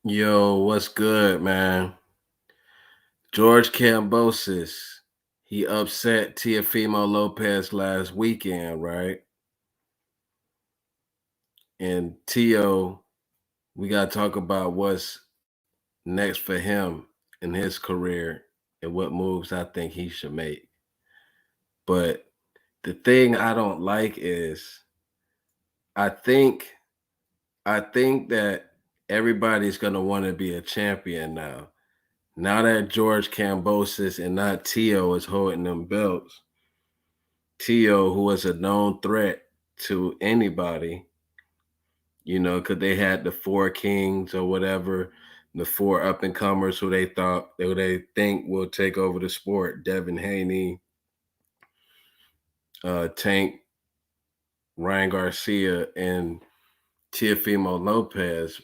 Yo, what's good, man? George Kambosis, he upset Teofimo Lopez last weekend, right? And Tio, we got to talk about what's next for him in his career and what moves I think he should make. But the thing I don't like is I think I think that everybody's gonna want to be a champion now. Now that George Kambosis and not Tio is holding them belts, Tio, who was a known threat to anybody, because they had the four kings or whatever, the four up and comers who they think will take over the sport: Devin Haney, Tank, Ryan Garcia, and Teofimo Lopez.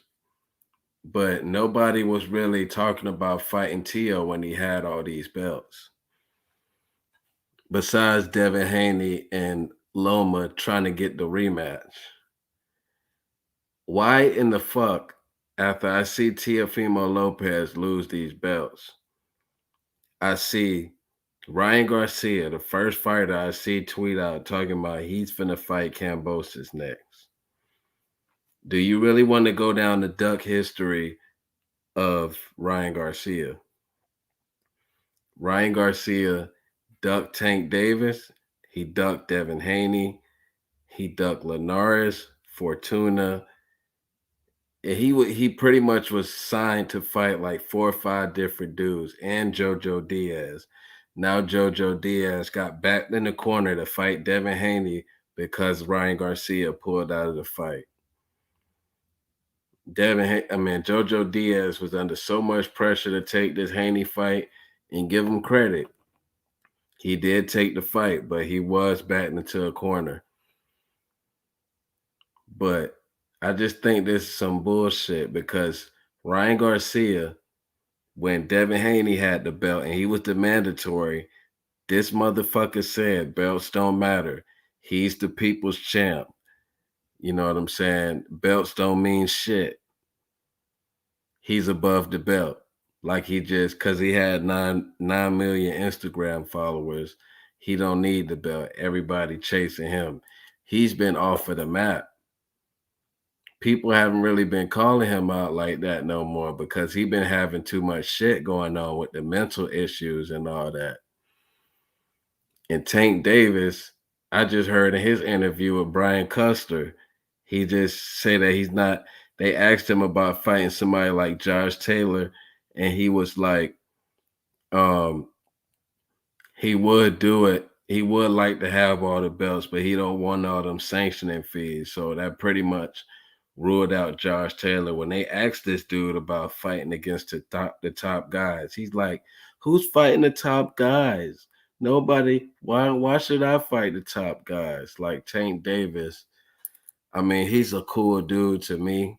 But nobody was really talking about fighting Tio when he had all these belts. Besides Devin Haney and Loma trying to get the rematch. Why in the fuck, after I see Teofimo Lopez lose these belts, I see Ryan Garcia, the first fighter I see tweet out talking about he's finna fight Kambosos next. Do you really want to go down the duck history of Ryan Garcia? Ryan Garcia ducked Tank Davis, he ducked Devin Haney, he ducked Linares, Fortuna, and he pretty much was signed to fight like 4 or 5 different dudes and JoJo Diaz. Now JoJo Diaz got backed in the corner to fight Devin Haney because Ryan Garcia pulled out of the fight. JoJo Diaz was under so much pressure to take this Haney fight, and give him credit. He did take the fight, but he was backed into a corner. But I just think this is some bullshit because Ryan Garcia, when Devin Haney had the belt and he was the mandatory, this motherfucker said belts don't matter. He's the people's champ. You know what I'm saying? Belts don't mean shit. He's above the belt. Like he just cause he had 9 million Instagram followers, he don't need the belt. Everybody chasing him. He's been off of the map. People haven't really been calling him out like that no more because he been having too much shit going on with the mental issues and all that. And Tank Davis, I just heard in his interview with Brian Custer, he just said that he's not. They asked him about fighting somebody like Josh Taylor, and he was like, um, he would do it. He would like to have all the belts, but he don't want all them sanctioning fees. So that pretty much ruled out Josh Taylor. When they asked this dude about fighting against the top guys, he's like, "Who's fighting the top guys? Nobody. Why should I fight the top guys?" Like Tank Davis. I mean, he's a cool dude to me,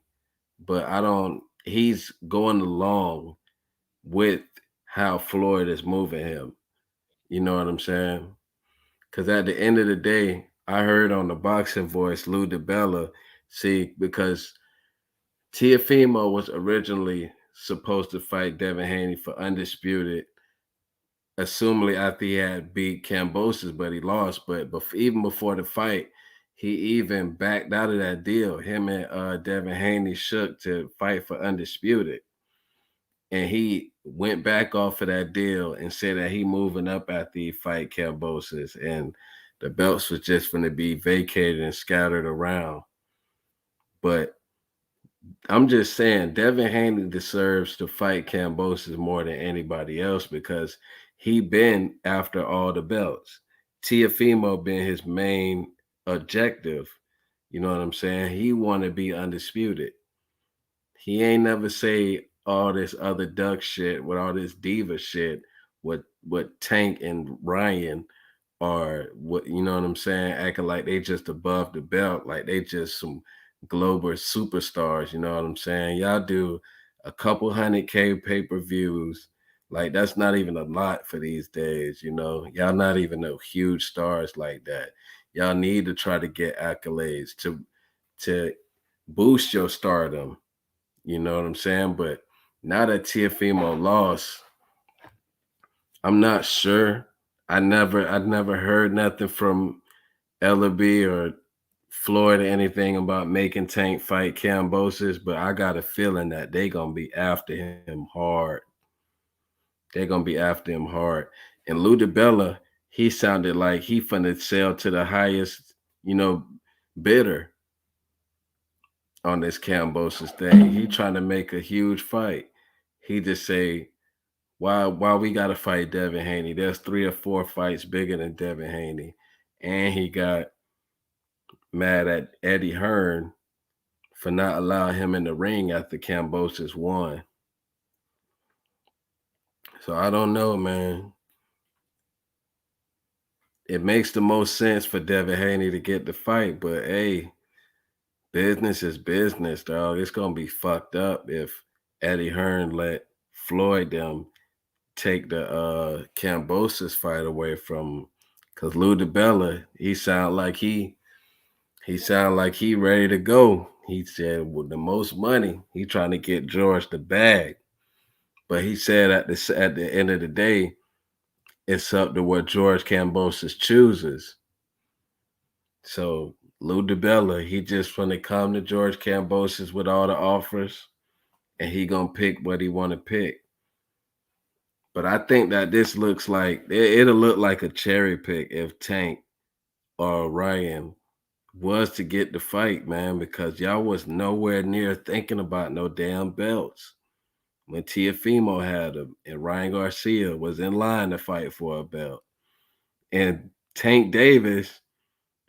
but I don't. He's going along with how Floyd is moving him. You know what I'm saying? Because at the end of the day, I heard on the boxing voice, Lou DiBella, see, because Tiafimo was originally supposed to fight Devin Haney for undisputed, assumingly after he had beat Kambosos, but he lost. But even before the fight, he even backed out of that deal. Him and Devin Haney shook to fight for undisputed. And he went back off of that deal and said that he moving up after he fight Kambosos, and the belts was just going to be vacated and scattered around. But I'm just saying, Devin Haney deserves to fight Kambosos more than anybody else because he been after all the belts. Tiafimo been his main objective. You know what I'm saying? He want to be undisputed. He ain't never say all this other duck shit with all this diva shit with Tank and Ryan, or what, you know what I'm saying, acting like they just above the belt, like they just some global superstars. You know what I'm saying? Y'all do a couple 100K pay-per-views. Like that's not even a lot for these days, Y'all not even no huge stars like that. Y'all need to try to get accolades to boost your stardom. You know what I'm saying? But now that Tiafimo lost, I'm not sure. I never heard nothing from Ellaby or Floyd or anything about making Tank fight Kambosos, but I got a feeling that they gonna be after him hard. They're gonna be after him hard. And Lou DiBella, he sounded like he finna sell to the highest, you know, bidder on this Kambosos thing. He trying to make a huge fight. He just say, why we gotta fight Devin Haney? There's 3 or 4 fights bigger than Devin Haney. And he got mad at Eddie Hearn for not allowing him in the ring after Kambosos won. So I don't know, man. It makes the most sense for Devin Haney to get the fight, but hey, business is business, dog. It's gonna be fucked up if Eddie Hearn let Floyd them take the Kambosos fight away from him. Cause Lou DiBella, he sound like he ready to go. He said with the most money, he trying to get George the bag. But he said at the end of the day, it's up to what George Kambosos chooses. So Lou DiBella, he just gonna come to George Kambosos with all the offers, and he gonna pick what he want to pick. But I think that this looks like it'll look like a cherry pick if Tank or Ryan was to get the fight, man, because y'all was nowhere near thinking about no damn belts when Tiafimo had them, and Ryan Garcia was in line to fight for a belt, and Tank Davis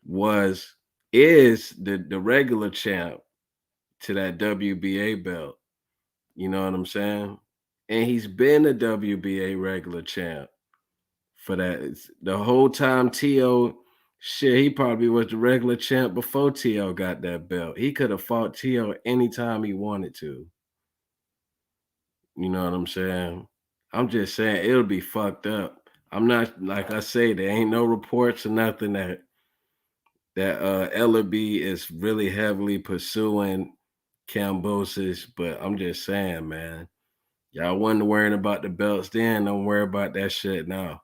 was is the regular champ to that WBA belt. You know what I'm saying? And he's been a WBA regular champ for that. The whole time T.O. shit, he probably was the regular champ before T.O. got that belt. He could have fought T.O. anytime he wanted to. You know what I'm saying? I'm just saying it'll be fucked up. I'm not like I say, there ain't no reports or nothing that Ellaby is really heavily pursuing Kambosos, but I'm just saying, man, y'all wasn't worrying about the belts then. Don't worry about that shit now.